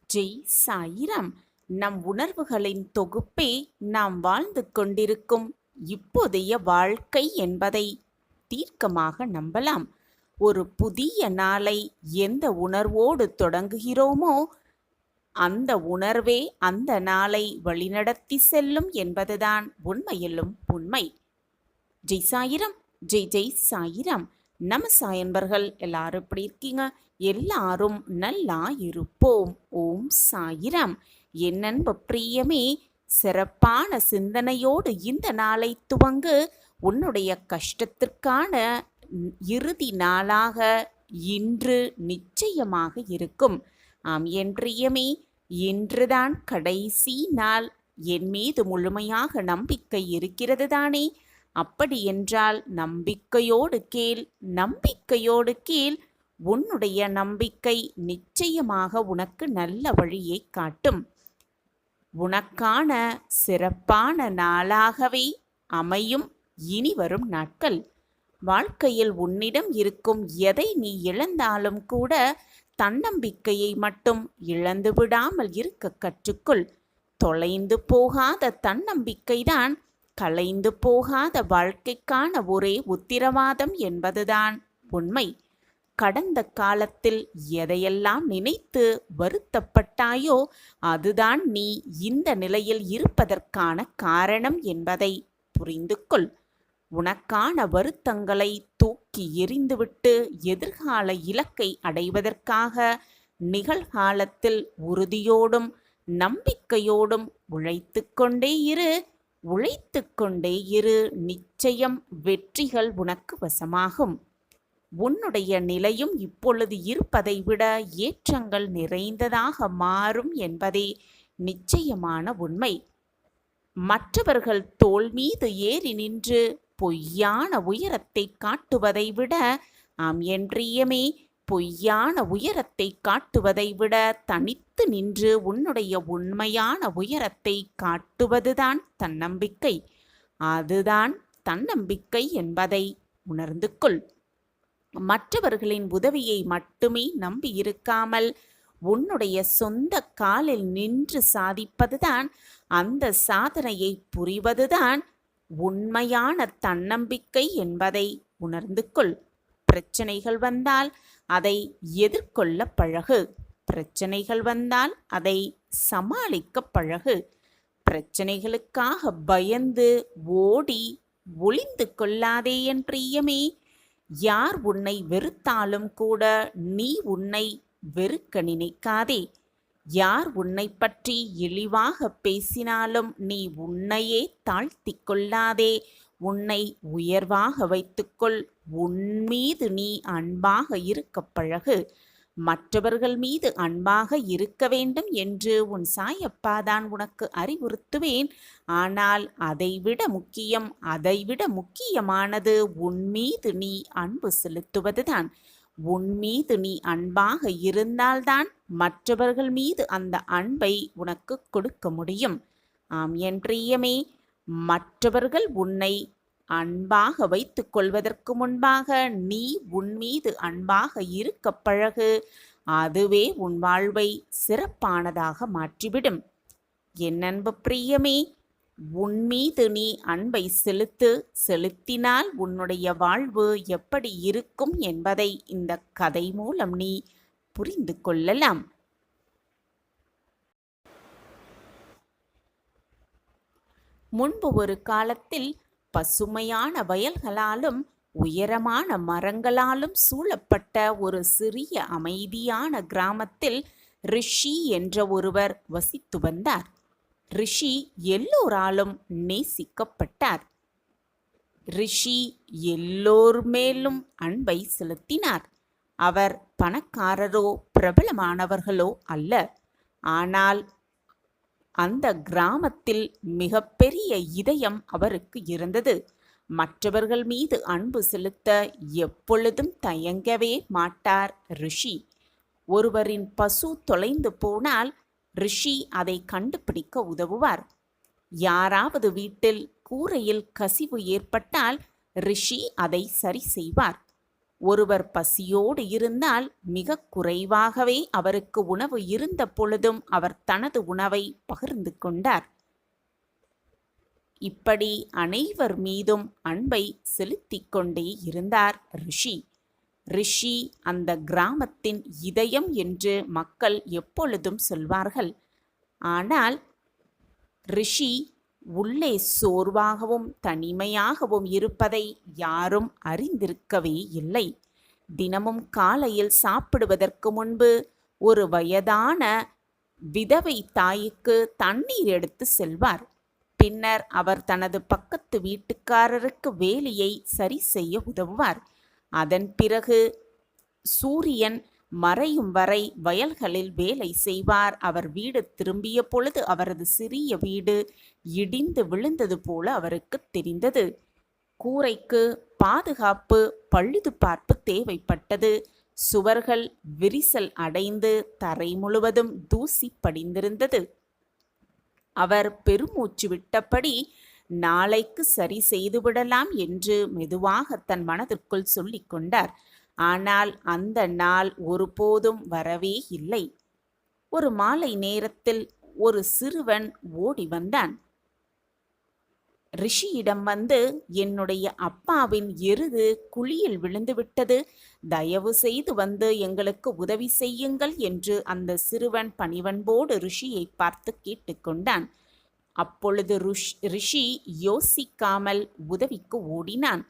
ஜெய் சாயிராம். நம் உணர்வுகளின் தொகுப்பே நாம் வாழ்ந்து கொண்டிருக்கும் இப்போதைய வாழ்க்கை என்பதை தீர்க்கமாக நம்பலாம். ஒரு புதிய நாளை எந்த உணர்வோடு தொடங்குகிறோமோ அந்த உணர்வே அந்த நாளை வழிநடத்தி செல்லும் என்பதுதான் உண்மையிலும் உண்மை. ஜெய் சாயிராம். ஜெய் ஜெய் சாயிராம். நம்ம சாயன்பர்கள் எல்லாரும் எப்படி இருக்கீங்க? எல்லாரும் நல்லா இருப்போம். ஓம் சாயிராம். என் அன்பு பிரியமே, சிறப்பான சிந்தனையோடு இந்த நாளை துவங்கு. உன்னுடைய கஷ்டத்திற்கான இறுதி நாளாக இன்று நிச்சயமாக இருக்கும். ஆம் என் பிரியமே, இன்றுதான் கடைசி நாள். என் மீது முழுமையாக நம்பிக்கை இருக்கிறது தானே? அப்படி என்றால் நம்பிக்கையோடு கேள், நம்பிக்கையோடு கேள். உன்னுடைய நம்பிக்கை நிச்சயமாக உனக்கு நல்ல வழியை காட்டும். உனக்கான சிறப்பான நாளாகவே அமையும் இனி வரும் நாட்கள். வாழ்க்கையில் உன்னிடம் இருக்கும் எதை நீ இழந்தாலும் கூட தன்னம்பிக்கையை மட்டும் இழந்து விடாமல் இருக்க கற்றுக்கொள். தொலைந்து போகாத தன்னம்பிக்கைதான் கலைந்து போகாத வாழ்க்கைக்கான ஒரே உத்திரவாதம் என்பதுதான் உண்மை. கடந்த காலத்தில் எதையெல்லாம் நினைத்து வருத்தப்பட்டாயோ அதுதான் நீ இந்த நிலையில் இருப்பதற்கான காரணம் என்பதை புரிந்து கொள். உனக்கான வருத்தங்களை தூக்கி எறிந்துவிட்டு எதிர்கால இலக்கை அடைவதற்காக நிகழ்காலத்தில் உறுதியோடும் நம்பிக்கையோடும் உழைத்து கொண்டே இரு. நிச்சயம் வெற்றிகள் உனக்கு வசமாகும். உன்னுடைய நிலையும் இப்பொழுது இருப்பதை விட ஏற்றங்கள் நிறைந்ததாக மாறும் என்பதே நிச்சயமான உண்மை. மற்றவர்கள் தோள் மீது ஏறி நின்று பொய்யான உயரத்தை காட்டுவதை விட, ஆம் என் பிரியமே, பொய்யான உயரத்தை காட்டுவதை விட தனித்து நின்று உன்னுடைய உண்மையான உயரத்தை காட்டுவதுதான் தன்னம்பிக்கை. அதுதான் தன்னம்பிக்கை என்பதை உணர்ந்து கொள். மற்றவர்களின் உதவியை மட்டுமே நம்பி இருக்காமல் உன்னுடைய சொந்த காலில் நின்று சாதிப்பதுதான், அந்த சாதனையை புரிவதுதான் உண்மையான தன்னம்பிக்கை என்பதை உணர்ந்து கொள். பிரச்சனைகள் வந்தால் அதை எதிர்கொள்ள பழகு. பிரச்சனைகள் வந்தால் அதை சமாளிக்க பழகு. பிரச்சனைகளுக்காக பயந்து ஓடி ஒளிந்து கொள்ளாதே என் பிரியமே. யார் உன்னை வெறுத்தாலும் கூட நீ உன்னை வெறுக்க நினைக்காதே. யார் உன்னை பற்றி இழிவாக பேசினாலும் நீ உன்னையே தாழ்த்தி கொள்ளாதே. உன்னை உயர்வாக வைத்துக்கொள். உன்மீது நீ அன்பாக இருக்க பழகு. மற்றவர்கள் மீது அன்பாக இருக்க வேண்டும் என்று உன் சாயப்பாதான் உனக்கு அறிவுறுத்துவேன். ஆனால் அதைவிட முக்கியமானது உன்மீது நீ அன்பு செலுத்துவதுதான். உன்மீது நீ அன்பாக இருந்தால்தான் மற்றவர்கள் மீது அந்த அன்பை உனக்கு கொடுக்க முடியும். ஆம் என் பிரியமே, மற்றவர்கள் உன்னை அன்பாக வைத்துக் கொள்வதற்கு முன்பாக நீ உன்மீது அன்பாக இருக்க பழகு. அதுவே உன் வாழ்வை சிறப்பானதாக மாற்றிவிடும். என் அன்பு பிரியமே, உன்மீது நீ அன்பை செலுத்தினால் உன்னுடைய வாழ்வு எப்படி இருக்கும் என்பதை இந்த கதை மூலம் நீ புரிந்து கொள்ளலாம். முன்பு ஒரு காலத்தில் பசுமையான வயல்களாலும் உயரமான மரங்களாலும் சூழப்பட்ட ஒரு சிறிய அமைதியான கிராமத்தில் ரிஷி என்ற ஒருவர் வசித்து வந்தார். ரிஷி எல்லோராலும் நேசிக்கப்பட்டார். ரிஷி எல்லோர் மேலும் அன்பை செலுத்தினார். அவர் பணக்காரரோ பிரபலமானவர்களோ அல்ல. ஆனால் அந்த கிராமத்தில் மிகப்பெரிய இதயம் அவருக்கு இருந்தது. மற்றவர்கள் மீது அன்பு செலுத்த எப்பொழுதும் தயங்கவே மாட்டார் ரிஷி. ஒருவரின் பசு தொலைந்து போனால் ரிஷி அதை கண்டுபிடிக்க உதவுவார். யாராவது வீட்டில் கூரையில் கசிவு ஏற்பட்டால் ரிஷி அதை சரி செய்வார். ஒருவர் பசியோடு இருந்தால் மிக குறைவாகவே அவருக்கு உணவு இருந்த பொழுதும் அவர் தனது உணவை பகிர்ந்து கொண்டார். இப்படி அனைவர் மீதும் அன்பை செலுத்திக் கொண்டே இருந்தார் ரிஷி. ரிஷி அந்த கிராமத்தின் இதயம் என்று மக்கள் எப்பொழுதும் சொல்வார்கள். ஆனால் ரிஷி உள்ளே சோர்வாகவும் தனிமையாகவும் இருப்பதை யாரும் அறிந்திருக்கவே இல்லை. தினமும் காலையில் சாப்பிடுவதற்கு முன்பு ஒரு வயதான விதவை தாய்க்கு தண்ணீர் எடுத்து செல்வார். பின்னர் அவர் தனது பக்கத்து வீட்டுக்காரருக்கு வேலையை சரி செய்ய உதவுவார். அதன் பிறகு சூரியன் மறையும் வரை வயல்களில் வேலை செய்வார். அவர் வீடு திரும்பிய பொழுது அவரது சிறிய வீடு இடிந்து விழுந்தது போல அவருக்கு தெரிந்தது. கூரைக்கு பாதுகாப்பு பழுது பார்ப்பு தேவைப்பட்டது. சுவர்கள் விரிசல் அடைந்து தரை முழுவதும் தூசி படிந்திருந்தது. அவர் பெருமூச்சு விட்டபடி நாளைக்கு சரி செய்துவிடலாம் என்று மெதுவாக தன் மனதிற்குள் சொல்லிக் கொண்டார். ஆனால் அந்த நாள் ஒருபோதும் வரவே இல்லை. ஒரு மாலை நேரத்தில் ஒரு சிறுவன் ஓடி வந்தான். ரிஷியிடம் வந்து, என்னுடைய அப்பாவின் எருது குழியில் விழுந்துவிட்டது, தயவு செய்து வந்து எங்களுக்கு உதவி செய்யுங்கள் என்று அந்த சிறுவன் பணிவன்போடு ரிஷியை பார்த்து கேட்டுக்கொண்டான். அப்பொழுது ரிஷி யோசிக்காமல் உதவிக்கு ஓடினான்.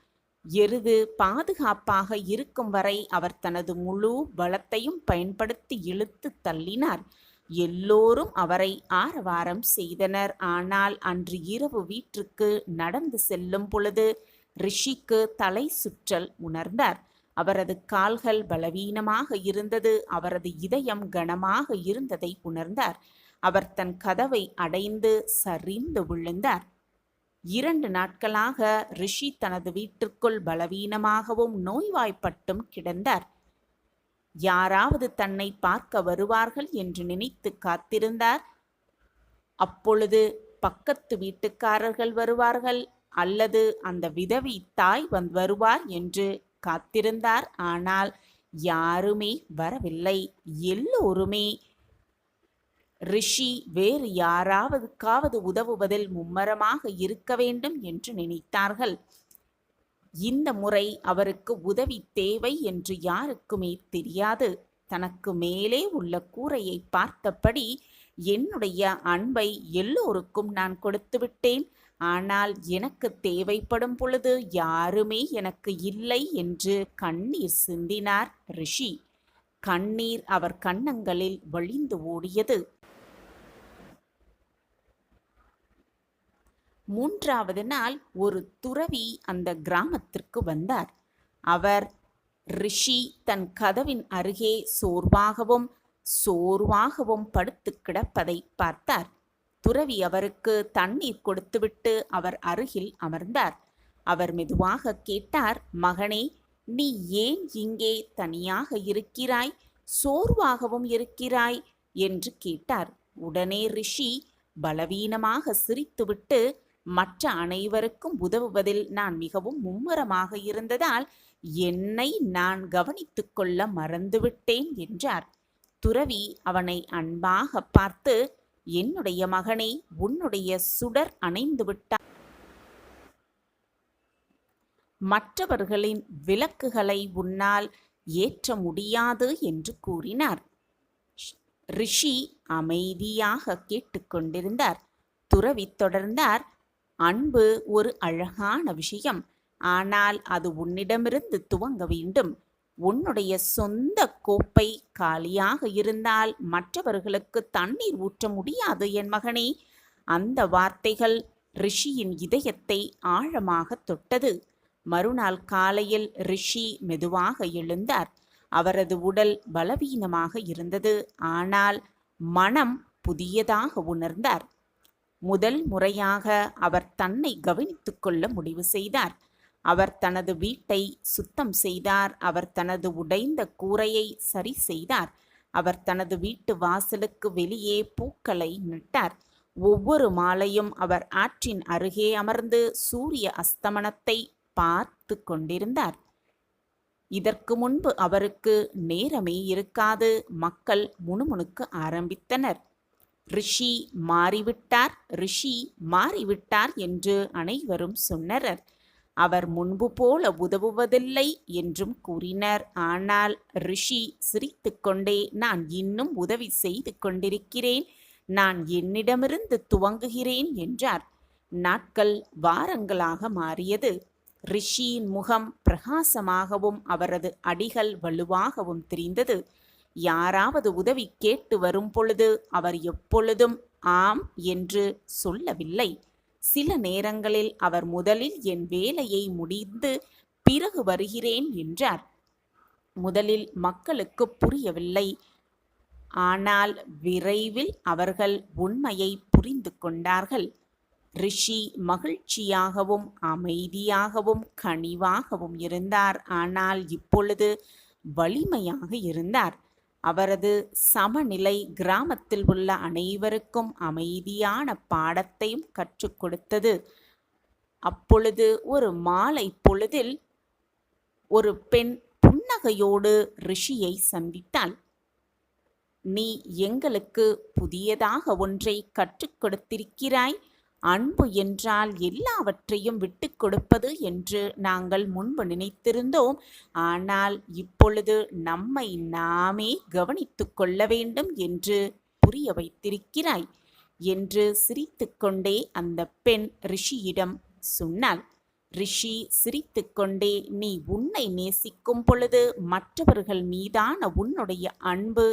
எருது பாதுகாப்பாக இருக்கும் வரை அவர் தனது முழு பலத்தையும் பயன்படுத்தி இழுத்து தள்ளினார். எல்லோரும் அவரை ஆரவாரம் செய்தனர். ஆனால் அன்று இரவு வீட்டிற்கு நடந்து செல்லும் பொழுது ரிஷிக்கு தலை சுற்றல் உணர்ந்தார். அவரது கால்கள் பலவீனமாக இருந்தது. அவரது இதயம் கனமாக இருந்ததை உணர்ந்தார். அவர் தன் கதவை அடைந்து சரிந்து விழுந்தார். 2 நாட்களாக ரிஷி தனது வீட்டிற்குள் பலவீனமாகவும் நோய்வாய்ப்பட்டும் கிடந்தார். யாராவது தன்னை பார்க்க வருவார்கள் என்று நினைத்து காத்திருந்தார். அப்பொழுது பக்கத்து வீட்டுக்காரர்கள் வருவார்கள் அல்லது அந்த விதவி தாய் வருவார் என்று காத்திருந்தார். ஆனால் யாருமே வரவில்லை. எல்லோருமே ரிஷி வேறு யாராவதுக்காவது உதவுவதில் மும்மரமாக இருக்க வேண்டும் என்று நினைத்தார்கள். இந்த முறை அவருக்கு உதவி தேவை என்று யாருக்குமே தெரியாது. தனக்கு மேலே உள்ள கூரையை பார்த்தபடி, என்னுடைய அன்பை எல்லோருக்கும் நான் கொடுத்து விட்டேன், ஆனால் எனக்கு தேவைப்படும் பொழுது யாருமே எனக்கு இல்லை என்று கண்ணீர் சிந்தினார் ரிஷி. கண்ணீர் அவர் கன்னங்களில் வழிந்து ஓடியது. 3வது நாள் ஒரு துறவி அந்த கிராமத்திற்கு வந்தார். அவர் ரிஷி தன் கதவின் அருகே சோர்வாகவும் படுத்து கிடப்பதை பார்த்தார். துறவி அவருக்கு தண்ணீர் கொடுத்துவிட்டு அவர் அருகில் அமர்ந்தார். அவர் மெதுவாக கேட்டார், மகனே, நீ ஏன் இங்கே தனியாக இருக்கிறாய், சோர்வாகவும் இருக்கிறாய் என்று கேட்டார். உடனே ரிஷி பலவீனமாக சிரித்துவிட்டு, மற்ற அனைவருக்கும் உதவுவதில் நான் மிகவும் மும்முரமாக இருந்ததால் என்னை நான் கவனித்துக் கொள்ள மறந்துவிட்டேன் என்றார். துறவி அவனை அன்பாக பார்த்து, என்னுடைய மகனே, உன்னுடைய சுடர் அணைந்து விட்டார். மற்றவர்களின் விளக்குகளை உன்னால் ஏற்ற முடியாது என்று கூறினார். ரிஷி அமைதியாக கேட்டுக்கொண்டிருந்தார். துறவி தொடர்ந்தார், அன்பு ஒரு அழகான விஷயம். ஆனால் அது உன்னிடமிருந்து துவங்க வேண்டும். உன்னுடைய சொந்த கோப்பை காலியாக இருந்தால் மற்றவர்களுக்கு தண்ணீர் ஊற்ற முடியாது என் மகனே. அந்த வார்த்தைகள் ரிஷியின் இதயத்தை ஆழமாக தொட்டது. மறுநாள் காலையில் ரிஷி மெதுவாக எழுந்தார். அவரது உடல் பலவீனமாக இருந்தது. ஆனால் மனம் புதியதாக உணர்ந்தார். முதல் முறையாக அவர் தன்னை கவனித்துக் கொள்ள முடிவு செய்தார். அவர் தனது வீட்டை சுத்தம் செய்தார். அவர் தனது உடைந்த கூரையை சரி செய்தார். அவர் தனது வீட்டு வாசலுக்கு வெளியே பூக்களை நட்டார். ஒவ்வொரு மாலையும் அவர் ஆற்றின் அருகே அமர்ந்து சூரிய அஸ்தமனத்தை பார்த்து கொண்டிருந்தார். இதற்கு முன்பு அவருக்கு நேரமே இருக்காது. மக்கள் முணுமுணுக்க ஆரம்பித்தனர். ரிஷி மாறிவிட்டார், ரிஷி மாறிவிட்டார் என்று அனைவரும் சொன்னனர். அவர் முன்பு போல உதவுவதில்லை என்றும் கூறினர். ஆனால் ரிஷி சிரித்துக்கொண்டே, நான் இன்னும் உதவி செய்து கொண்டிருக்கிறேன், நான் என்னிடமிருந்து துவங்குகிறேன் என்றார். நாட்கள் வாரங்களாக மாறியது. ரிஷியின் முகம் பிரகாசமாகவும் அவரது அடிகள் வலுவாகவும் தெரிந்தது. யாராவது உதவி கேட்டு வரும் பொழுது அவர் எப்பொழுதும் ஆம் என்று சொல்லவில்லை. சில நேரங்களில் அவர் முதலில் என் வேலையை முடிந்து பிறகு வருகிறேன் என்றார். முதலில் மக்களுக்கு புரியவில்லை. ஆனால் விரைவில் அவர்கள் உண்மையை புரிந்து கொண்டார்கள். ரிஷி மகிழ்ச்சியாகவும் அமைதியாகவும் கனிவாகவும் இருந்தார். ஆனால் இப்பொழுது வலிமையாக இருந்தார். அவரது சமநிலை கிராமத்தில் உள்ள அனைவருக்கும் அமைதியான பாடத்தையும் கற்றுக் கொடுத்தது. அப்பொழுது ஒரு மாலை பொழுதில் ஒரு பெண் புன்னகையோடு ரிஷியை சந்தித்தாள். நீ எங்களுக்கு புதியதாக ஒன்றை கற்றுக் கொடுத்திருக்கிறாய். அன்பு என்றால் எல்லாவற்றையும் விட்டு கொடுப்பது என்று நாங்கள் முன்பு நினைத்திருந்தோம். ஆனால் இப்பொழுது நம்மை நாமே கவனித்து கொள்ள வேண்டும் என்று புரிய வைத்திருக்கிறாய் என்று சிரித்துக்கொண்டே அந்த பெண் ரிஷியிடம் சொன்னாள். ரிஷி சிரித்துக்கொண்டே, நீ உன்னை நேசிக்கும் பொழுது மற்றவர்கள் மீதான உன்னுடைய அன்பு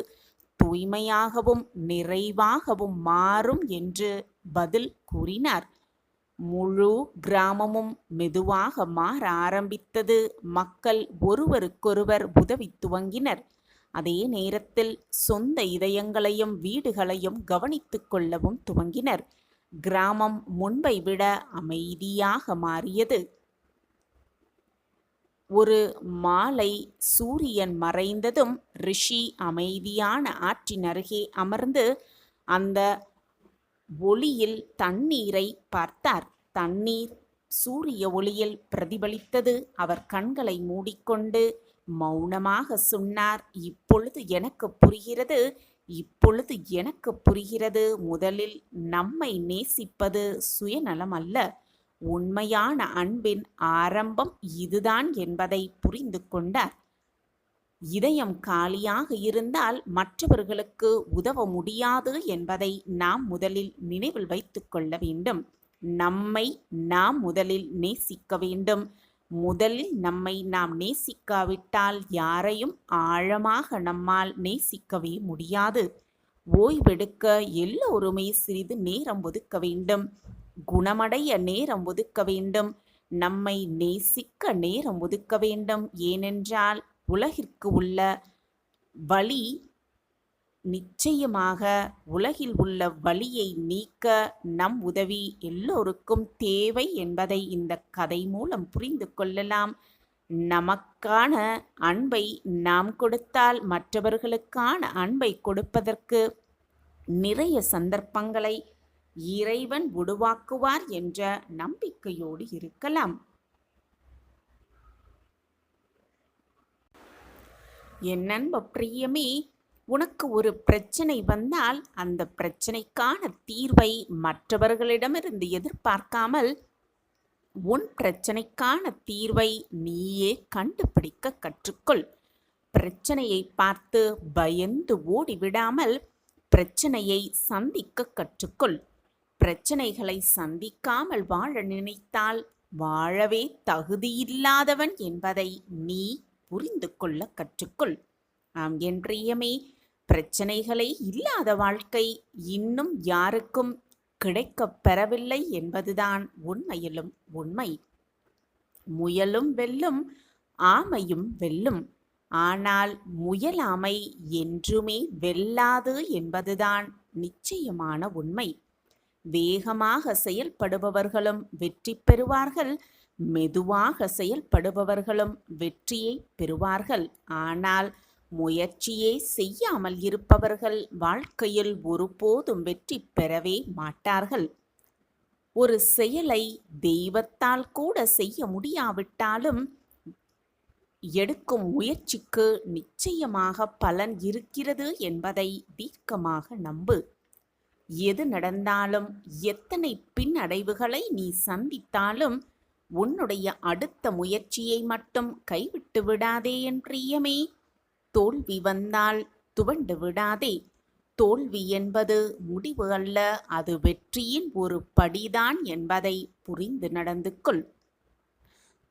தூய்மையாகவும் நிறைவாகவும் மாறும் என்று பதில் கூறினார். முழு கிராமமும் மெதுவாக மாற ஆரம்பித்தது. மக்கள் ஒருவருக்கொருவர் உதவி துவங்கினர். அதே நேரத்தில் சொந்த இதயங்களையும் வீடுகளையும் கவனித்துக் கொள்ளவும் துவங்கினர். கிராமம் முன்பை விட அமைதியாக மாறியது. ஒரு மாலை சூரியன் மறைந்ததும் ரிஷி அமைதியான ஆற்றின் அருகே அமர்ந்து அந்த ஒளியில் தண்ணீரை பார்த்தார். தண்ணீர் சூரிய ஒளியில் பிரதிபலித்தது. அவர் கண்களை மூடிக்கொண்டு மௌனமாக சொன்னார், இப்பொழுது எனக்கு புரிகிறது, இப்பொழுது எனக்கு புரிகிறது. முதலில் நம்மை நேசிப்பது சுயநலம் அல்ல, உண்மையான அன்பின் ஆரம்பம் இதுதான் என்பதை புரிந்து கொண்டார். இதயம் காலியாக இருந்தால் மற்றவர்களுக்கு உதவ முடியாது என்பதை நாம் முதலில் நினைவில் வைத்துக் கொள்ள வேண்டும். நம்மை நாம் முதலில் நேசிக்க வேண்டும். முதலில் நம்மை நாம் நேசிக்காவிட்டால் யாரையும் ஆழமாக நம்மால் நேசிக்கவே முடியாது. ஓய்வெடுக்க எல்லோருமே சிறிது நேரம் ஒதுக்க வேண்டும். குணமடைய நேரம் ஒதுக்க வேண்டும். நம்மை நேசிக்க நேரம் ஒதுக்க வேண்டும். ஏனென்றால் உலகிற்கு உள்ள வலி, நிச்சயமாக உலகில் உள்ள வலியை நீக்க நம் உதவி எல்லோருக்கும் தேவை என்பதை இந்த கதை மூலம் புரிந்து கொள்ளலாம். நமக்கான அன்பை நாம் கொடுத்தால் மற்றவர்களுக்கான அன்பை கொடுப்பதற்கு நிறைய சந்தர்ப்பங்களை இறைவன் உருவாக்குவார் என்ற நம்பிக்கையோடு இருக்கலாம். என் அன்பு பிரியமே, உனக்கு ஒரு பிரச்சனை வந்தால் அந்த பிரச்சனைக்கான தீர்வை மற்றவர்களிடமிருந்து எதிர்பார்க்காமல் உன் பிரச்சனைக்கான தீர்வை நீயே கண்டுபிடிக்க கற்றுக்கொள். பிரச்சனையை பார்த்து பயந்து ஓடிவிடாமல் பிரச்சனையை சந்திக்க கற்றுக்கொள். பிரச்சனைகளை சந்திக்காமல் வாழ நினைத்தால் வாழவே தகுதியில்லாதவன் என்பதை நீ புரிந்து கொள்ள கற்றுக்கொள். ஆம் என் பிரியமே, பிரச்சனைகளே இல்லாத வாழ்க்கை இன்னும் யாருக்கும் கிடைக்கப் பெறவில்லை என்பதுதான் உண்மையிலும் உண்மை. முயலும் வெல்லும், ஆமையும் வெல்லும். ஆனால் முயலாமை என்றுமே வெல்லாது என்பதுதான் நிச்சயமான உண்மை. வேகமாக செயல்படுபவர்களும் வெற்றி பெறுவார்கள், மெதுவாக செயல்படுபவர்களும் வெற்றியை பெறுவார்கள். ஆனால் முயற்சியே செய்யாமல் இருப்பவர்கள் வாழ்க்கையில் ஒருபோதும் வெற்றி பெறவே மாட்டார்கள். ஒரு செயலை தெய்வத்தால் கூட செய்ய முடியாவிட்டாலும் எடுக்கும் முயற்சிக்கு நிச்சயமாக பலன் இருக்கிறது என்பதை தீர்க்கமாக நம்பு. எது நடந்தாலும், எத்தனை பின்னடைவுகளை நீ சந்தித்தாலும், உன்னுடைய அடுத்த முயற்சியை மட்டும் கைவிட்டு விடாதே என் பிரியமே. தோல்வி வந்தால் துவண்டு விடாதே. தோல்வி என்பது முடிவு அல்ல, அது வெற்றியின் ஒரு படிதான் என்பதை புரிந்து நடந்து கொள்.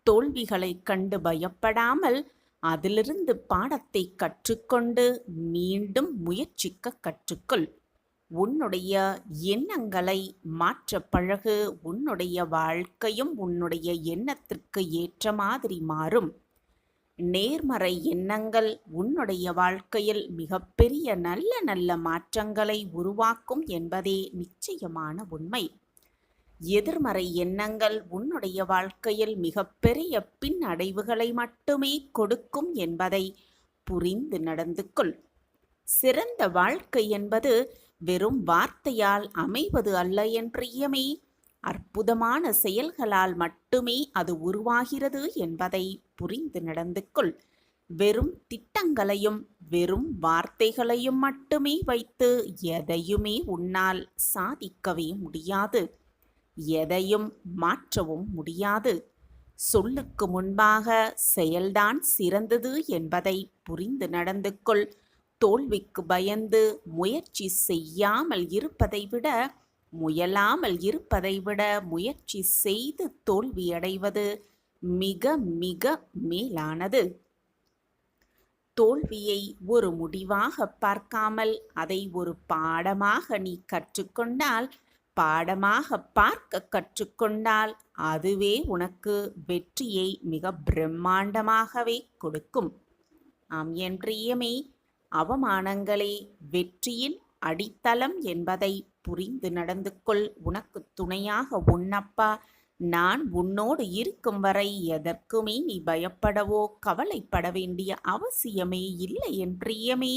தோல்விகளைக் கண்டு பயப்படாமல் அதிலிருந்து பாடத்தை கற்றுக்கொண்டு மீண்டும் முயற்சிக்க கற்றுக்கொள். உன்னுடைய எண்ணங்களை மாற்ற பழகு. உன்னுடைய வாழ்க்கையும் உன்னுடைய எண்ணத்திற்கு ஏற்ற மாதிரி மாறும். நேர்மறை எண்ணங்கள் உன்னுடைய வாழ்க்கையில் மிகப்பெரிய நல்ல நல்ல மாற்றங்களை உருவாக்கும் என்பதே நிச்சயமான உண்மை. எதிர்மறை எண்ணங்கள் உன்னுடைய வாழ்க்கையில் மிகப்பெரிய பின்னடைவுகளை மட்டுமே கொடுக்கும் என்பதை புரிந்து நடந்து கொள். சிறந்த வாழ்க்கை என்பது வெறும் வார்த்தையால் அமைவது அல்ல என் பிரியமே. அற்புதமான செயல்களால் மட்டுமே அது உருவாகிறது என்பதை புரிந்து நடந்து கொள். வெறும் திட்டங்களையும் வெறும் வார்த்தைகளையும் மட்டுமே வைத்து எதையுமே உன்னால் சாதிக்கவே முடியாது. எதையும் மாற்றவும் முடியாது. சொல்லுக்கு முன்பாக செயல்தான் சிறந்தது என்பதை புரிந்து நடந்து கொள். தோல்விக்கு பயந்து முயற்சி செய்யாமல் இருப்பதை விட, முயலாமல் இருப்பதை விட முயற்சி செய்து தோல்வியடைவது மிக மிக மேலானது. தோல்வியை ஒரு முடிவாக பார்க்காமல் அதை ஒரு பாடமாக நீ கற்றுக்கொண்டால், பாடமாக பார்க்க கற்றுக்கொண்டால், அதுவே உனக்கு வெற்றியை மிக பிரம்மாண்டமாகவே கொடுக்கும். ஆம் என் பிரியமே, அவமானங்களே வெற்றியின் அடித்தளம் என்பதை புரிந்து நடந்து கொள். உனக்கு துணையாக உன்னப்பா நான் உன்னோடு இருக்கும் வரை எதற்குமே நீ பயப்படவோ கவலைப்பட வேண்டிய அவசியமே இல்லை என் பிரியமே.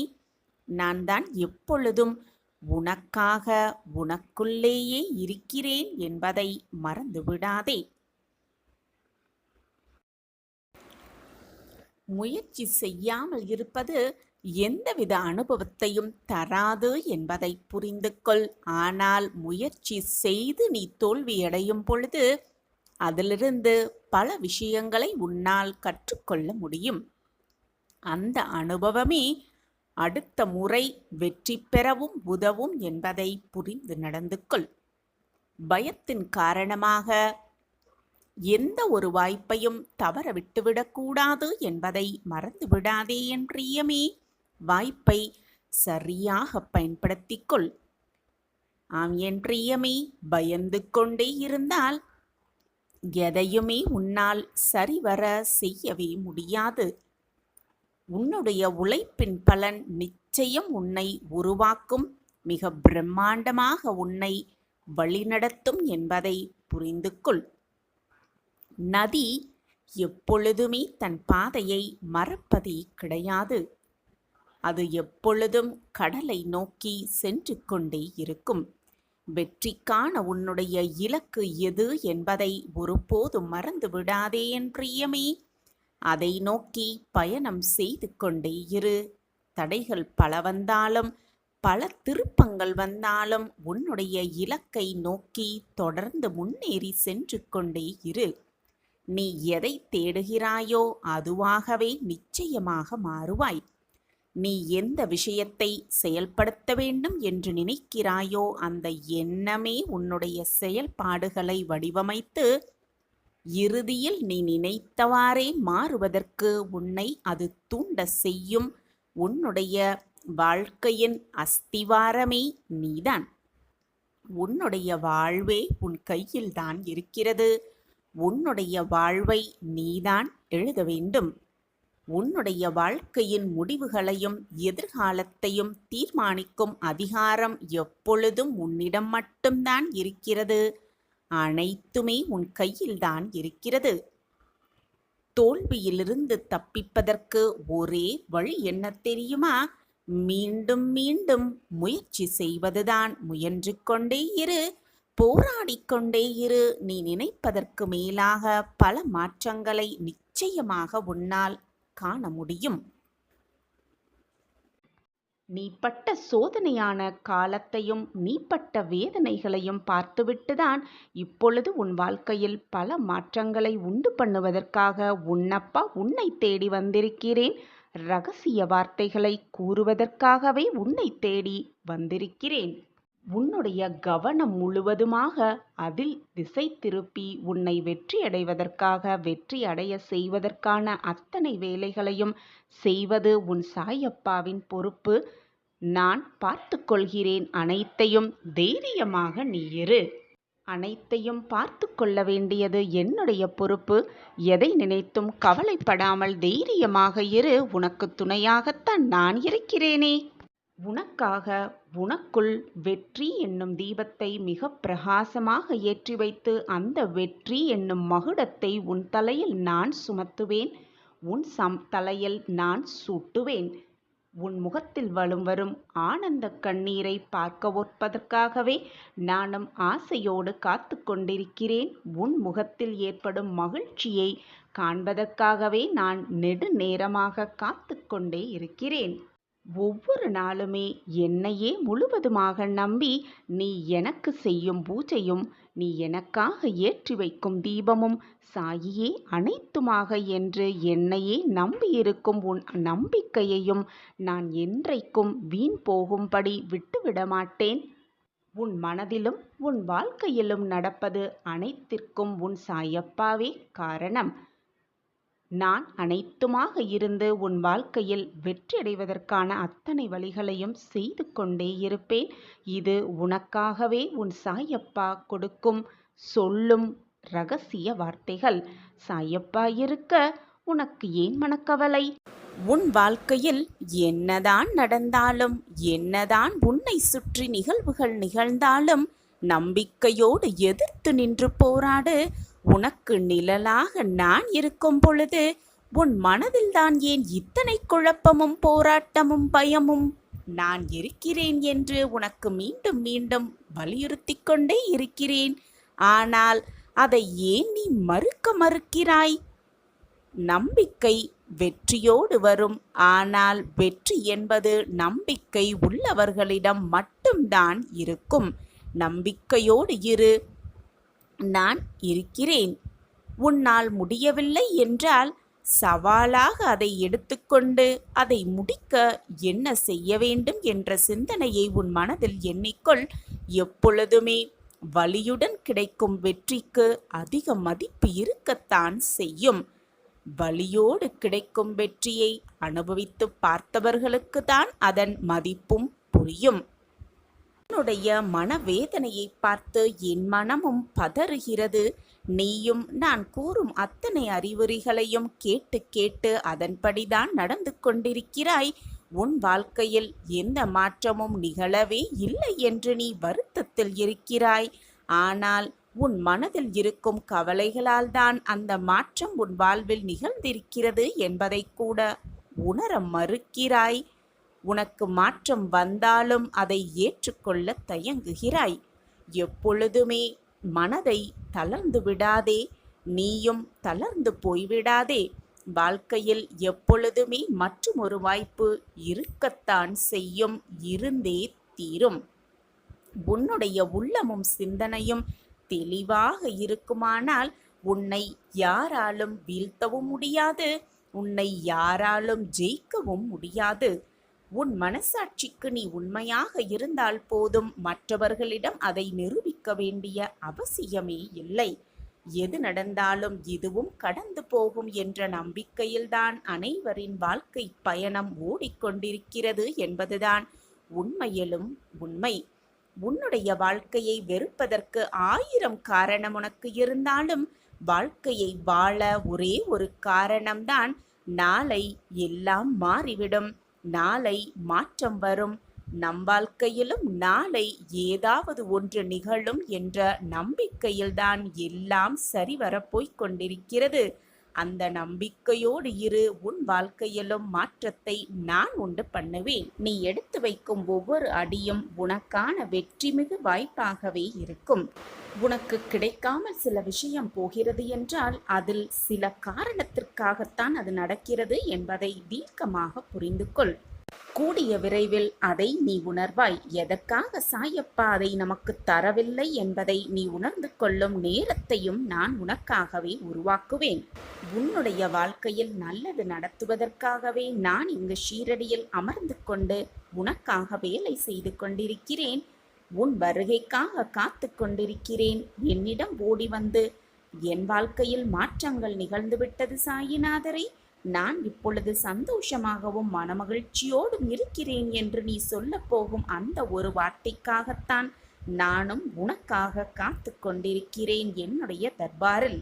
நான் தான் எப்பொழுதும் உனக்காக உனக்குள்ளேயே இருக்கிறேன் என்பதை மறந்துவிடாதே. முயற்சி செய்யாமல் இருப்பது எந்தவித அனுபவத்தையும் தராது என்பதை புரிந்து கொள். ஆனால் முயற்சி செய்து நீ தோல்வியடையும் பொழுது அதிலிருந்து பல விஷயங்களை உன்னால் கற்றுக்கொள்ள முடியும். அந்த அனுபவமே அடுத்த முறை வெற்றி பெறவும் உதவும் என்பதை புரிந்து நடந்து கொள். பயத்தின் காரணமாக எந்த ஒரு வாய்ப்பையும் தவற விட்டுவிடக்கூடாது என்பதை மறந்துவிடாதே என் பிரியமே. வாய்ப்பை சரியாக பயன்படுத்திக் கொள். ஆம் என் பிரியமே, பயந்து கொண்டே இருந்தால் எதையுமே உன்னால் சரிவர செய்யவே முடியாது. உன்னுடைய உழைப்பின் பலன் நிச்சயம் உன்னை உருவாக்கும், மிக பிரம்மாண்டமாக உன்னை வழிநடத்தும் என்பதை புரிந்து கொள். நதி எப்பொழுதுமே தன் பாதையை மறப்பதே கிடையாது. அது எப்பொழுதும் கடலை நோக்கி சென்று கொண்டே இருக்கும். வெற்றிக்கான உன்னுடைய இலக்கு எது என்பதை ஒருபோதும் மறந்து விடாதே என் பிரியமே. அதை நோக்கி பயணம் செய்து கொண்டே இரு. தடைகள் பல வந்தாலும், பல திருப்பங்கள் வந்தாலும் உன்னுடைய இலக்கை நோக்கி தொடர்ந்து முன்னேறி சென்று கொண்டே இரு. நீ எதை தேடுகிறாயோ அதுவாகவே நிச்சயமாக மாறுவாய். நீ எந்த விஷயத்தை செயல்படுத்த வேண்டும் என்று நினைக்கிறாயோ அந்த எண்ணமே உன்னுடைய செயல்பாடுகளை வடிவமைத்து இறுதியில் நீ நினைத்தவாறே மாறுவதற்கு உன்னை அது தூண்ட செய்யும். உன்னுடைய வாழ்க்கையின் அஸ்திவாரமே நீதான். உன்னுடைய வாழ்வே உன் கையில்தான் இருக்கிறது. உன்னுடைய வாழ்வை நீதான் எழுத வேண்டும். உன்னுடைய வாழ்க்கையின் முடிவுகளையும் எதிர்காலத்தையும் தீர்மானிக்கும் அதிகாரம் எப்பொழுதும் உன்னிடம் மட்டும்தான் இருக்கிறது. அனைத்துமே உன் கையில்தான் இருக்கிறது. தோல்வியிலிருந்து தப்பிப்பதற்கு ஒரே வழி என்ன தெரியுமா? மீண்டும் மீண்டும் முயற்சி செய்வதுதான். முயன்று கொண்டே இரு, போராடிக்கொண்டே இரு. நீ நினைப்பதற்கு மேலாக பல மாற்றங்களை நிச்சயமாக உன்னால் காண முடியும். நீ பட்ட சோதனையான காலத்தையும் நீ பட்ட வேதனைகளையும் பார்த்துவிட்டுதான் இப்பொழுது உன் வாழ்க்கையில் பல மாற்றங்களை உண்டு பண்ணுவதற்காக உன்னப்பா உன்னை தேடி வந்திருக்கிறேன். ரகசிய வார்த்தைகளை கூறுவதற்காகவே உன்னை தேடி வந்திருக்கிறேன். உன்னுடைய கவனம் முழுவதுமாக அதில் திசை திருப்பி உன்னை வெற்றியடைவதற்காக வெற்றி அடைய செய்வதற்கான அத்தனை வேலைகளையும் செய்வது உன் சாயப்பாவின் பொறுப்பு. நான் பார்த்து கொள்கிறேன். அனைத்தையும் தைரியமாக நீ இரு. அனைத்தையும் பார்த்து கொள்ள வேண்டியது என்னுடைய பொறுப்பு. எதை நினைத்தும் கவலைப்படாமல் தைரியமாக இரு. உனக்கு துணையாகத்தான் நான் இருக்கிறேனே. உனக்காக உனக்குள் வெற்றி என்னும் தீபத்தை மிக பிரகாசமாக ஏற்றி வைத்து அந்த வெற்றி என்னும் மகுடத்தை உன் தலையில் நான் சுமத்துவேன். உன் தலையில் நான் சூட்டுவேன். உன் முகத்தில் வரும் ஆனந்த கண்ணீரை பார்க்க ஒற்பதற்காகவே நானும் ஆசையோடு காத்து கொண்டிருக்கிறேன். உன் முகத்தில் ஏற்படும் மகிழ்ச்சியை காண்பதற்காகவே நான் நெடுநேரமாக காத்து கொண்டே இருக்கிறேன். ஒவ்வொரு நாளுமே என்னையே முழுவதுமாக நம்பி நீ எனக்கு செய்யும் பூஜையும் நீ எனக்காக ஏற்றி வைக்கும் தீபமும் சாயியே அனைத்துமாக என்று என்னையே நம்பியிருக்கும் உன் நம்பிக்கையையும் நான் என்றைக்கும் வீண் போகும்படி விட்டுவிட மாட்டேன். உன் மனதிலும் உன் வாழ்க்கையிலும் நடப்பது அனைத்திற்கும் உன் சாயப்பாவே காரணம். நான் அனைத்துமாக இருந்து உன் வாழ்க்கையில் வெற்றியடைவதற்கான அத்தனை வழிகளையும் செய்து கொண்டே இருப்பேன். இது உனக்காகவே உன் சாயப்பா கொடுக்கும் சொல்லும் ரகசிய வார்த்தைகள். சாயப்பா இருக்க உனக்கு ஏன் மனக்கவலை? உன் வாழ்க்கையில் என்னதான் நடந்தாலும் என்னதான் உன்னை சுற்றி நிகழ்வுகள் நிகழ்ந்தாலும் நம்பிக்கையோடு எதிர்த்து நின்று போராடு. உனக்கு நிழலாக நான் இருக்கும் பொழுது உன் மனதில்தான் ஏன் இத்தனை குழப்பமும் போராட்டமும் பயமும்? நான் இருக்கிறேன் என்று உனக்கு மீண்டும் மீண்டும் வலியுறுத்தி கொண்டே இருக்கிறேன். ஆனால் அதை ஏன் நீ மறுக்கிறாய்? நம்பிக்கை வெற்றியோடு வரும். ஆனால் வெற்றி என்பது நம்பிக்கை உள்ளவர்களிடம் மட்டும்தான் இருக்கும். நம்பிக்கையோடு இரு. நான் இருக்கிறேன். உன்னால் முடியவில்லை என்றால் சவாலாக அதை எடுத்துக்கொண்டு அதை முடிக்க என்ன செய்ய வேண்டும் என்ற சிந்தனையை உன் மனதில் எண்ணிக்கொள். எப்பொழுதுமே வலியுடன் கிடைக்கும் வெற்றிக்கு அதிக மதிப்பு இருக்கத்தான் செய்யும். வலியோடு கிடைக்கும் வெற்றியை அனுபவித்து பார்த்தவர்களுக்கு தான் அதன் மதிப்பும் புரியும். என்னுடைய மனவேதனையை பார்த்து என் மனமும் பதறுகிறது. நீயும் நான் கூறும் அத்தனை அறிவுரைகளையும் கேட்டு கேட்டு அதன்படிதான் நடந்து கொண்டிருக்கிறாய். உன் வாழ்க்கையில் எந்த மாற்றமும் நிகழவே இல்லை என்று நீ வருத்தத்தில் இருக்கிறாய். ஆனால் உன் மனதில் இருக்கும் கவலைகளால் தான் அந்த மாற்றம் உன் வாழ்வில் நிகழ்ந்திருக்கிறது என்பதை கூட உணர மறுக்கிறாய். உனக்கு மாற்றம் வந்தாலும் அதை ஏற்றுக்கொள்ள தயங்குகிறாய். எப்பொழுதுமே மனதை தளர்ந்து விடாதே. நீயும் தளர்ந்து போய்விடாதே. வாழ்க்கையில் எப்பொழுதுமே மற்றும் ஒரு வாய்ப்பு இருக்கத்தான் செய்யும், இருந்தே தீரும். உன்னுடைய உள்ளமும் சிந்தனையும் தெளிவாக இருக்குமானால் உன்னை யாராலும் வீழ்த்தவும் முடியாது, உன்னை யாராலும் ஜெயிக்கவும் முடியாது. உன் மனசாட்சிக்கு நீ உண்மையாக இருந்தால் போதும். மற்றவர்களிடம் அதை நிரூபிக்க வேண்டிய அவசியமே இல்லை. எது நடந்தாலும் இதுவும் கடந்து போகும் என்ற நம்பிக்கையில்தான் அனைவரின் வாழ்க்கை பயணம் ஓடிக்கொண்டிருக்கிறது என்பதுதான் உண்மையிலும் உண்மை. உன்னுடைய வாழ்க்கையை வெறுப்பதற்கு 1000 காரணம் உனக்கு இருந்தாலும் வாழ்க்கையை வாழ ஒரே ஒரு காரணம்தான். நாளை எல்லாம் மாறிவிடும். நாளை மாற்றம் வரும். நம் வாழ்க்கையிலும் நாளை ஏதாவது ஒன்று நிகழும் என்ற நம்பிக்கையில்தான் எல்லாம் சரிவர போய்க் கொண்டிருக்கிறது. அந்த நம்பிக்கையோடு இரு. உன் வாழ்க்கையிலும் மாற்றத்தை நான் உண்டு பண்ணுவேன். நீ எடுத்து வைக்கும் ஒவ்வொரு அடியும் உனக்கான வெற்றிமிகு வாய்ப்பாகவே இருக்கும். உனக்கு கிடைக்காமல் சில விஷயம் போகிறது என்றால் அதில் சில காரணத்திற்காகத்தான் அது நடக்கிறது என்பதை தீர்க்கமாக புரிந்து கொள். கூடிய விரைவில் அதை நீ உணர்வாய். எதற்காக சாயப்பா அதை நமக்கு தரவில்லை என்பதை நீ உணர்ந்து கொள்ளும் நேரத்தையும் நான் உனக்காகவே உருவாக்குவேன். உன்னுடைய வாழ்க்கையில் நல்லது நடத்துவதற்காகவே நான் இங்கு ஷீரடியில் அமர்ந்து கொண்டு உனக்காக வேலை செய்து கொண்டிருக்கிறேன். உன் வருகைக்காக காத்து கொண்டிருக்கிறேன். என்னிடம் ஓடி வந்து என் வாழ்க்கையில் மாற்றங்கள் நிகழ்ந்துவிட்டது சாயிநாதரே, நான் இப்பொழுது சந்தோஷமாகவும் மனமகிழ்ச்சியோடும் இருக்கிறேன் என்று நீ சொல்ல போகும் அந்த ஒரு வார்த்தைக்காகத்தான் நானும் உனக்காக காத்து கொண்டிருக்கிறேன் என்னுடைய தர்பாரில்.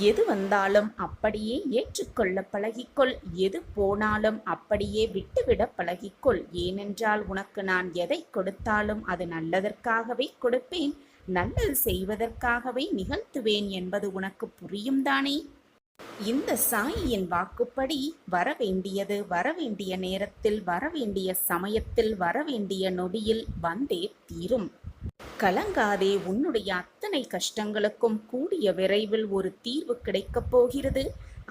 எது வந்தாலும் அப்படியே ஏற்றுக்கொள்ள பழகிக்கொள். எது போனாலும் அப்படியே விட்டுவிட பழகிக்கொள். ஏனென்றால் உனக்கு நான் எதை கொடுத்தாலும் அது நல்லதற்காகவே கொடுப்பேன், நல்லது செய்வதற்காகவே நிகழ்த்துவேன் என்பது உனக்கு புரியும் தானே? இந்த சாயியின் வாக்குப்படி வரவேண்டியது வரவேண்டிய நேரத்தில், வரவேண்டிய சமயத்தில், வரவேண்டிய நொடியில் வந்தே தீரும். கலங்காதே. உன்னுடைய அத்தனை கஷ்டங்களுக்கும் கூடிய விரைவில் ஒரு தீர்வு கிடைக்கப் போகிறது.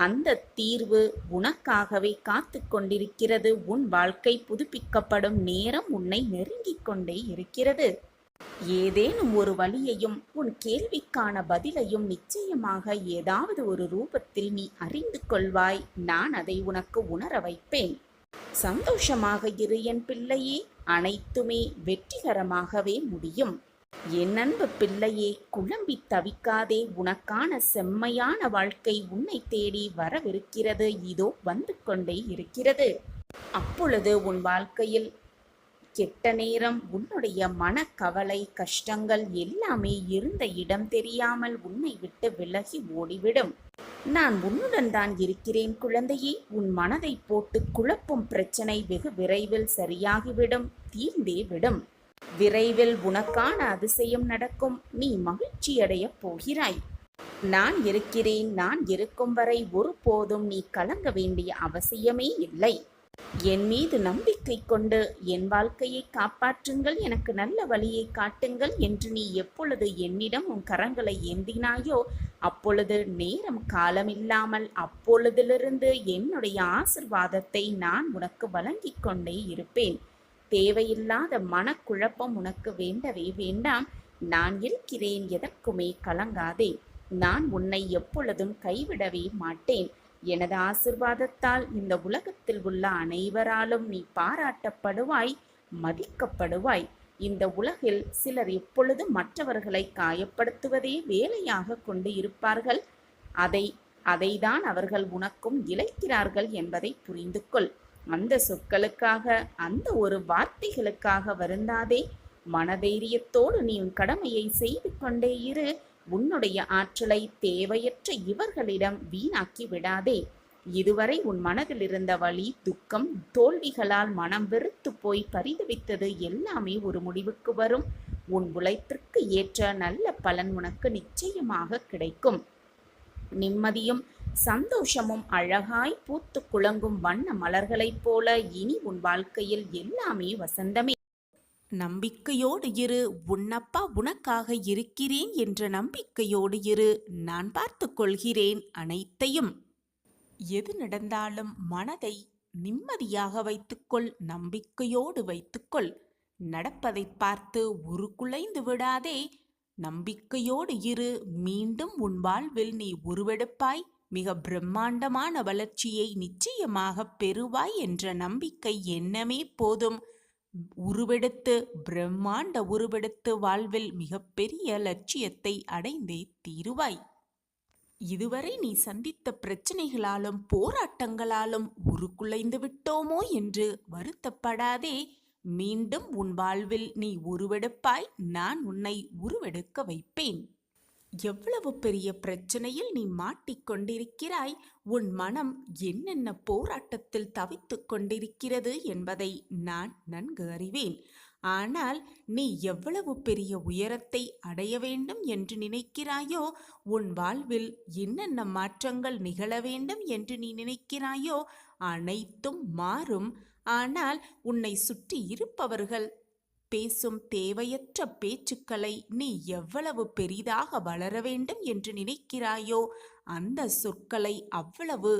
அந்த தீர்வு உனக்காகவே காத்து கொண்டிருக்கிறது. உன் வாழ்க்கை புதுப்பிக்கப்படும் நேரம் உன்னை நெருங்கிக் கொண்டே இருக்கிறது. ஏதேனும் ஒரு வழியையும் உன் கேள்விக்கான பதிலையும் நிச்சயமாக ஏதாவது ஒரு ரூபத்தில் நீ அறிந்து கொள்வாய். நான் அதை உனக்கு உணர வைப்பேன். சந்தோஷமாக இரு என் பிள்ளையே. அனைத்துமே வெற்றிகரமாகவே முடியும். என் அன்பு பிள்ளையே, குழம்பி தவிக்காதே. உனக்கான செம்மையான வாழ்க்கை உன்னை தேடி வரவிருக்கிறது. இதோ வந்து கொண்டே இருக்கிறது. அப்பொழுது உன் வாழ்க்கையில் கெட்ட நேரம், உன்னுடைய மனக்கவலை, கஷ்டங்கள் எல்லாமே இருந்த இடம் தெரியாமல் உன்னை விட்டு விலகி ஓடிவிடும். நான் உன்னுடன் தான் இருக்கிறேன் குழந்தையே. உன் மனதை போட்டு குழப்பும் பிரச்சனை வெகு விரைவில் சரியாகிவிடும், தீர்ந்தே விடும். விரைவில் உனக்கான அதிசயம் நடக்கும். நீ மகிழ்ச்சியடைய போகிறாய். நான் இருக்கிறேன். நான் இருக்கும் வரை ஒருபோதும் நீ கலங்க வேண்டிய அவசியமே இல்லை. என் மீது நம்பிக்கை கொண்டு என் வாழ்க்கையை காப்பாற்றுங்கள், எனக்கு நல்ல வழியை காட்டுங்கள் என்று நீ எப்பொழுது என்னிடம் உன் கரங்களை ஏந்தினாயோ அப்பொழுது நேரம் காலமில்லாமல் அப்பொழுதிலிருந்து என்னுடைய ஆசிர்வாதத்தை நான் உனக்கு வழங்கிக் கொண்டே இருப்பேன். தேவையில்லாத மனக்குழப்பம் உனக்கு வேண்டவே வேண்டாம். நான் இருக்கிறேன், எதற்குமே கலங்காதே. நான் உன்னை எப்பொழுதும் கைவிடவே மாட்டேன். எனது ஆசிர்வாதத்தால் இந்த உலகத்தில் உள்ள அனைவராலும் நீ பாராட்டப்படுவாய், மதிக்கப்படுவாய். இந்த உலகில் சிலர் எப்பொழுதும் மற்றவர்களை காயப்படுத்துவதே வேலையாக கொண்டு இருப்பார்கள். அதைதான் அவர்கள் உனக்கும் இழைக்கிறார்கள் என்பதை புரிந்து கொள். அந்த சொற்களுக்காக, அந்த ஒரு வார்த்தைகளுக்காக வருந்தாதே. மனதைரியத்தோடு நீ உன் கடமையை செய்து கொண்டே இரு. உன்னுடைய ஆற்றலை தேவையற்ற இவர்களிடம் வீணாக்கி விடாதே. இதுவரை உன் மனதில் இருந்த வலி, துக்கம், தோல்விகளால் மனம் வெறுத்து போய் பரிதவித்தது எல்லாமே ஒரு முடிவுக்கு வரும். உன் உழைப்பிற்கு ஏற்ற நல்ல பலன் உனக்கு நிச்சயமாக கிடைக்கும். நிம்மதியும் சந்தோஷமும் அழகாய் பூத்து குலங்கும் வண்ண மலர்களைப் போல இனி உன் வாழ்க்கையில் எல்லாமே வசந்தமே. நம்பிக்கையோடு இரு. உன்னப்பா உனக்காக இருக்கிறேன் என்ற நம்பிக்கையோடு இரு. நான் பார்த்து கொள்கிறேன் அனைத்தையும். எது நடந்தாலும் மனதை நிம்மதியாக வைத்துக்கொள், நம்பிக்கையோடு வைத்துக்கொள். நடப்பதை பார்த்து உருக்குலைந்து விடாதே. நம்பிக்கையோடு இரு. மீண்டும் உன் வாழ்வில் நீ உருவெடுப்பாய். மிக பிரம்மாண்டமான வளர்ச்சியை நிச்சயமாக பெறுவாய் என்ற நம்பிக்கை எண்ணமே போதும். உருவெடுத்து, பிரம்மாண்ட உருவெடுத்து வாழ்வில் மிகப்பெரிய லட்சியத்தை அடைந்தே தீருவாய். இதுவரை நீ சந்தித்த பிரச்சனைகளாலும் போராட்டங்களாலும் உருக்குலைந்து விட்டோமோ என்று வருத்தப்படாதே. மீண்டும் உன் வாழ்வில் நீ உருவெடுப்பாய். நான் உன்னை உருவெடுக்க வைப்பேன். எவ்வளவு பெரிய பிரச்சனையில் நீ மாட்டிக்கொண்டிருக்கிறாய், உன் மனம் என்னென்ன போராட்டத்தில் தவித்து கொண்டிருக்கிறது என்பதை நான் நன்கு அறிவேன். ஆனால் நீ எவ்வளவு பெரிய உயரத்தை அடைய வேண்டும் என்று நினைக்கிறாயோ, உன் வாழ்வில் என்னென்ன மாற்றங்கள் நிகழ வேண்டும் என்று நீ நினைக்கிறாயோ அனைத்தும் மாறும். ஆனால் உன்னை சுற்றி இருப்பவர்கள் பேசும் தேவையற்ற பேச்சுக்களை நீ எவ்வளவு பெரிதாக வளர வேண்டும் என்று நினைக்கிறாயோ அந்த சொற்களை அவ்வளவு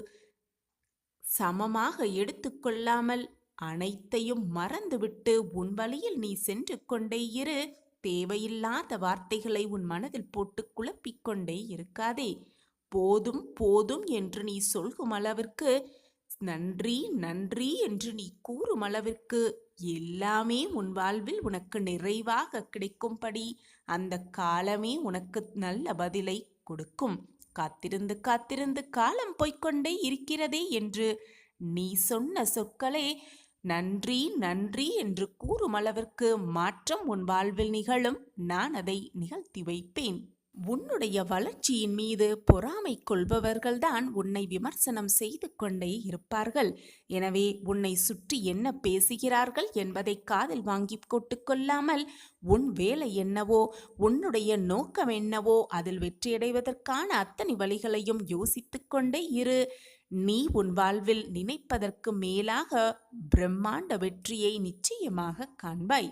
சமமாக எடுத்துக்கொள்ளாமல் அனைத்தையும் மறந்துவிட்டு உன் வழியில் நீ சென்று கொண்டே இரு. தேவையில்லாத வார்த்தைகளை உன் மனதில் போட்டு குழப்பிக்கொண்டே இருக்காதே. போதும் போதும் என்று நீ சொல்கும் அளவிற்கு, நன்றி நன்றி என்று நீ கூறும் அளவிற்கு எல்லாமே உன் வாழ்வில் உனக்கு நிறைவாக கிடைக்கும்படி அந்த காலமே உனக்கு நல்ல பதிலை கொடுக்கும். காத்திருந்து காத்திருந்து காலம் போய்க்கொண்டே இருக்கிறதே என்று நீ சொன்ன சொற்களே நன்றி நன்றி என்று கூறும் அளவிற்கு மாற்றம் உன் வாழ்வில் நிகழும். நான் அதை நிகழ்த்தி வைப்பேன். உன்னுடைய வளர்ச்சியின் மீது பொறாமை கொள்பவர்கள்தான் உன்னை விமர்சனம் செய்து கொண்டே இருப்பார்கள். எனவே உன்னை சுற்றி என்ன பேசுகிறார்கள் என்பதை காதில் வாங்கி கொள்ளாமல் உன் வேலை என்னவோ, உன்னுடைய நோக்கம் என்னவோ, அதில் வெற்றியடைவதற்கான அத்தனை வழிகளையும் யோசித்து கொண்டே இரு. நீ உன் வாழ்வில் நினைப்பதற்கு மேலாக பிரம்மாண்ட வெற்றியை நிச்சயமாக காண்பாய்.